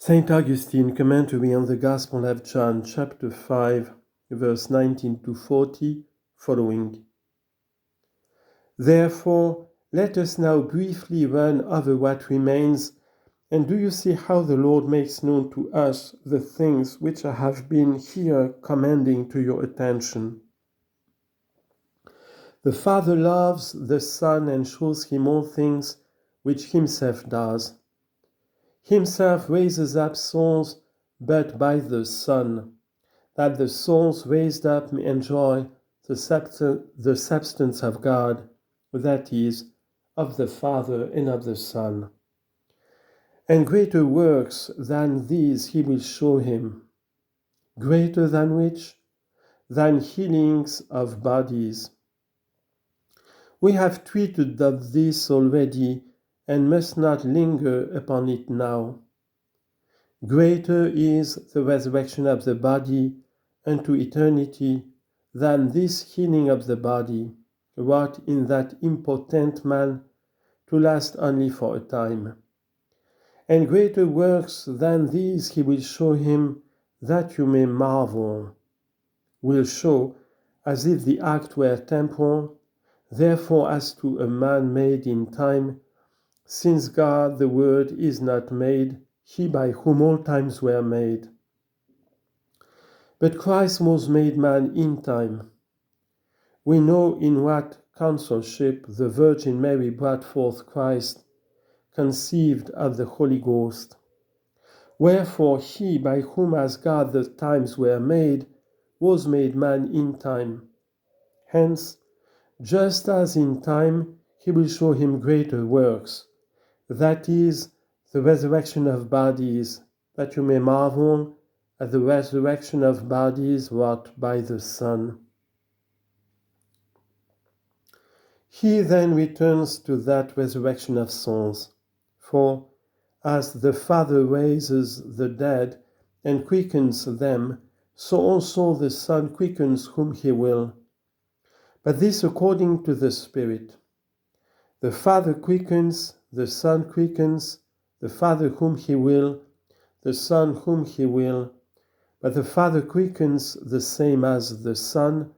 Saint Augustine, commentary on the Gospel of John, chapter 5, verse 19 to 40, following. Therefore, let us now briefly run over what remains, and do you see how the Lord makes known to us the things which I have been here commending to your attention? The Father loves the Son and shows him all things which himself does. Himself raises up souls, but by the Son, that the souls raised up may enjoy the substance of God, that is, of the Father and of the Son. And greater works than these he will show him. Greater than which? Than healings of bodies. We have treated of this already, and must not linger upon it now. Greater is the resurrection of the body unto eternity than this healing of the body, wrought in that impotent man to last only for a time. And greater works than these he will show him, that you may marvel. Will show, as if the act were temporal, therefore as to a man made in time, since God the Word is not made, he by whom all times were made. But Christ was made man in time. We know in what consulship the Virgin Mary brought forth Christ, conceived of the Holy Ghost. Wherefore he by whom as God the times were made, was made man in time. Hence, just as in time he will show him greater works, that is, the resurrection of bodies, that you may marvel at the resurrection of bodies wrought by the Son. He then returns to that resurrection of souls, for as the Father raises the dead and quickens them, so also the Son quickens whom he will. But this according to the Spirit. The Father quickens, the Son quickens, the Father whom he will, the Son whom he will, but the Father quickens the same as the Son,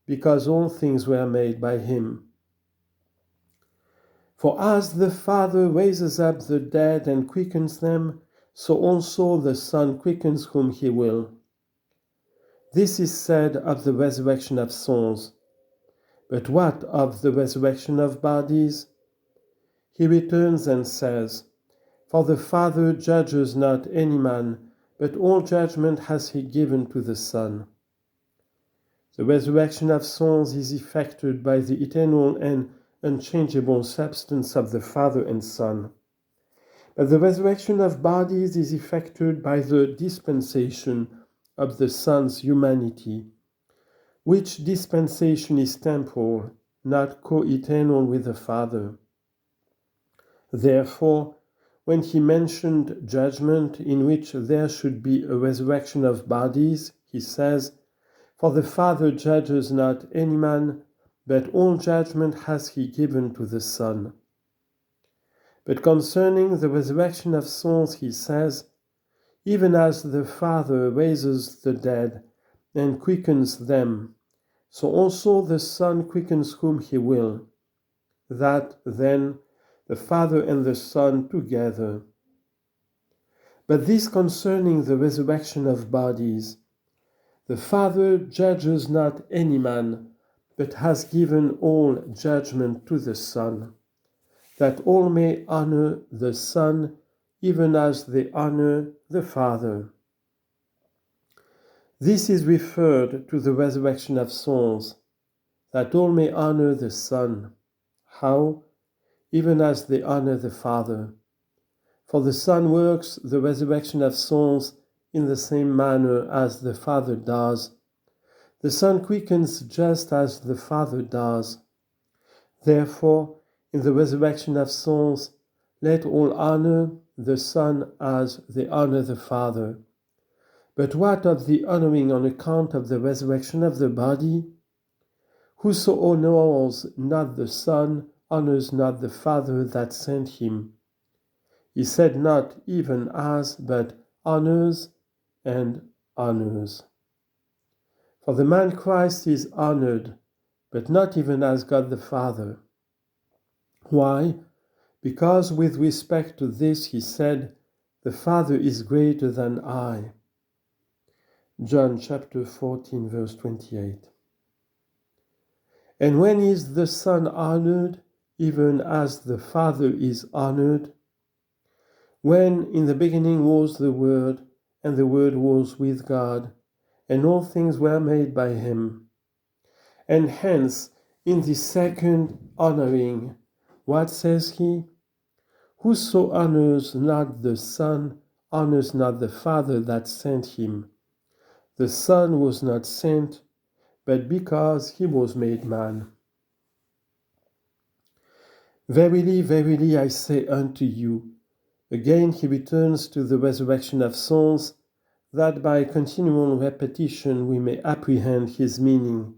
because all things were made by him. For as the Father raises up the dead and quickens them, so also the Son quickens whom he will. This is said of the resurrection of souls. But what of the resurrection of bodies? He returns and says, For the Father judges not any man, but all judgment has he given to the Son. The resurrection of souls is effected by the eternal and unchangeable substance of the Father and Son. But the resurrection of bodies is effected by the dispensation of the Son's humanity, which dispensation is temporal, not co-eternal with the Father. Therefore, when he mentioned judgment in which there should be a resurrection of bodies, he says, For the Father judges not any man, but all judgment has he given to the Son. But concerning the resurrection of souls, he says, Even as the Father raises the dead and quickens them, so also the Son quickens whom he will. That, then, the Father and the Son together. But this concerning the resurrection of bodies, the Father judges not any man, but has given all judgment to the Son, that all may honor the Son, even as they honor the Father. This is referred to the resurrection of souls, that all may honor the Son. How? Even as they honor the Father. For the Son works the resurrection of souls in the same manner as the Father does. The Son quickens just as the Father does. Therefore, in the resurrection of souls, let all honor the Son as they honor the Father. But what of the honoring on account of the resurrection of the body? Whoso honors not the Son honors not the Father that sent him. He said not even as, but honors and honors. For the man Christ is honored, but not even as God the Father. Why? Because with respect to this he said, the Father is greater than I. John chapter 14, verse 28. And when is the Son honored, even as the Father is honored? When in the beginning was the Word, and the Word was with God, and all things were made by him. And hence, in the second honoring, what says he? Whoso honors not the Son, honors not the Father that sent him. The Son was not sent, but because he was made man. Verily, verily, I say unto you, again he returns to the resurrection of souls, that by continual repetition we may apprehend his meaning,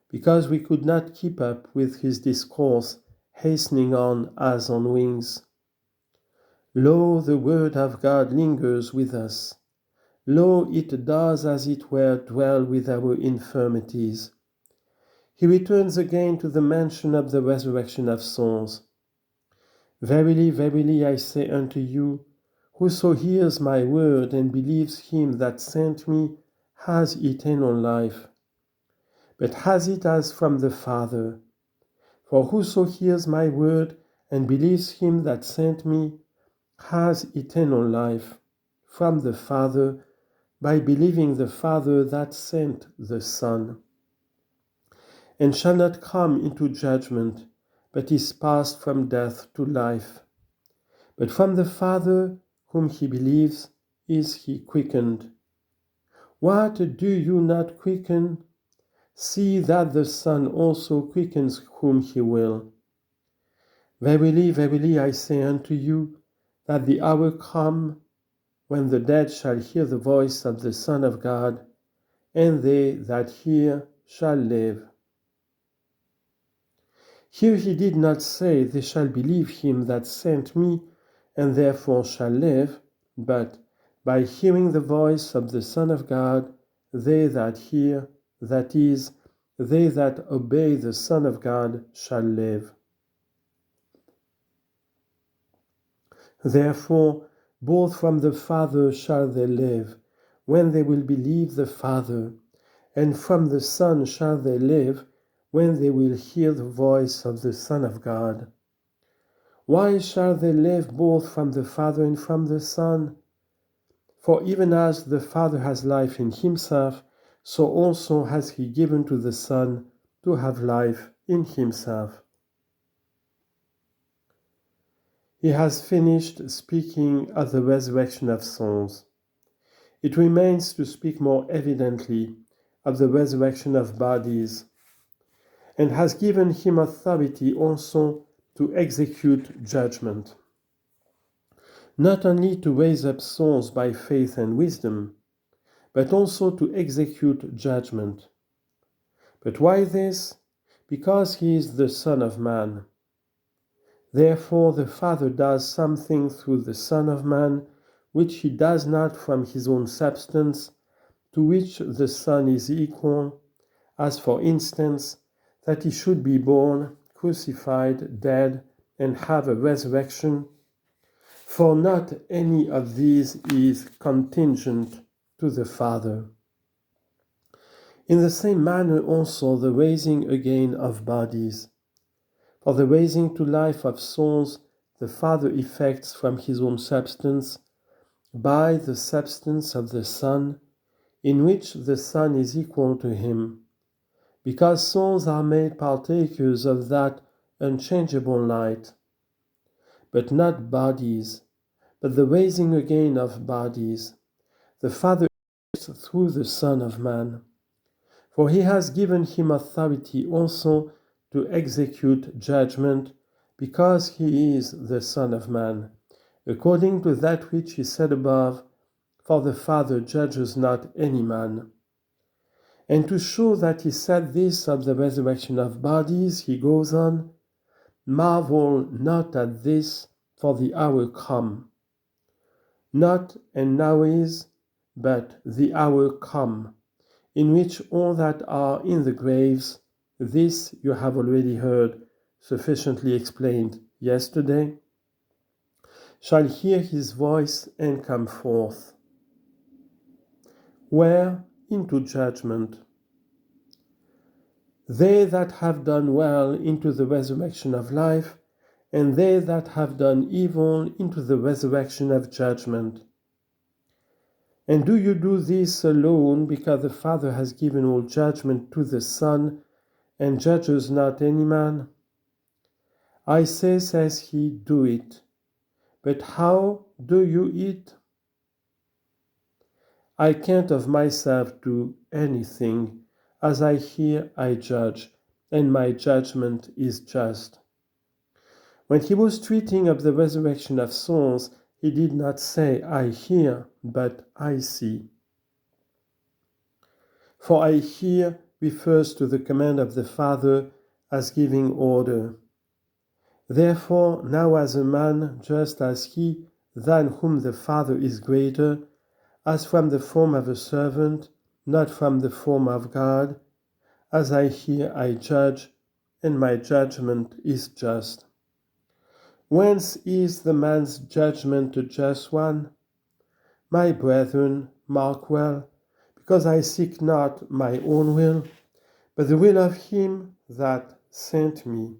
because we could not keep up with his discourse, hastening on as on wings. Lo, the word of God lingers with us. Lo, it does as it were dwell with our infirmities. He returns again to the mention of the resurrection of souls. Verily, verily, I say unto you, whoso hears my word and believes him that sent me has eternal life, but has it as from the Father. For whoso hears my word and believes him that sent me has eternal life from the Father, by believing the Father that sent the Son, and shall not come into judgment, but is passed from death to life. But from the Father whom he believes is he quickened. What do you not quicken? See that the Son also quickens whom he will. Verily, verily, I say unto you, that the hour come when the dead shall hear the voice of the Son of God, and they that hear shall live. Here he did not say, they shall believe him that sent me, and therefore shall live, but by hearing the voice of the Son of God, they that hear, that is, they that obey the Son of God, shall live. Therefore, both from the Father shall they live, when they will believe the Father, and from the Son shall they live, when they will hear the voice of the Son of God. Why shall they live both from the Father and from the Son? For even as the Father has life in himself, so also has he given to the Son to have life in himself. He has finished speaking of the resurrection of souls. It remains to speak more evidently of the resurrection of bodies, and has given him authority also to execute judgment. Not only to raise up souls by faith and wisdom, but also to execute judgment. But why this? Because he is the Son of Man. Therefore the Father does something through the Son of Man, which he does not from his own substance, to which the Son is equal, as for instance, that he should be born, crucified, dead, and have a resurrection. For not any of these is contingent to the Father. In the same manner also the raising again of bodies. For the raising to life of souls the Father effects from his own substance, by the substance of the Son, in which the Son is equal to him, because souls are made partakers of that unchangeable light, but not bodies, but the raising again of bodies, the Father is through the Son of Man. For he has given him authority also to execute judgment, because he is the Son of Man, according to that which is said above, for the Father judges not any man. And to show that he said this of the resurrection of bodies, he goes on, marvel not at this, for the hour come. Not and now is, but the hour come, in which all that are in the graves, this you have already heard sufficiently explained yesterday, shall hear his voice and come forth. Where? Into judgment. They that have done well into the resurrection of life, and they that have done evil into the resurrection of judgment. And do you do this alone because the Father has given all judgment to the Son, and judges not any man? I say, says he, do it. But how do you it? I can't of myself do anything. As I hear, I judge, and my judgment is just. When he was treating of the resurrection of souls, he did not say, I hear, but I see. For I hear refers to the command of the Father as giving order. Therefore, now as a man, just as he, than whom the Father is greater, as from the form of a servant, not from the form of God, as I hear, I judge, and my judgment is just. Whence is the man's judgment a just one? My brethren, mark well, because I seek not my own will, but the will of him that sent me.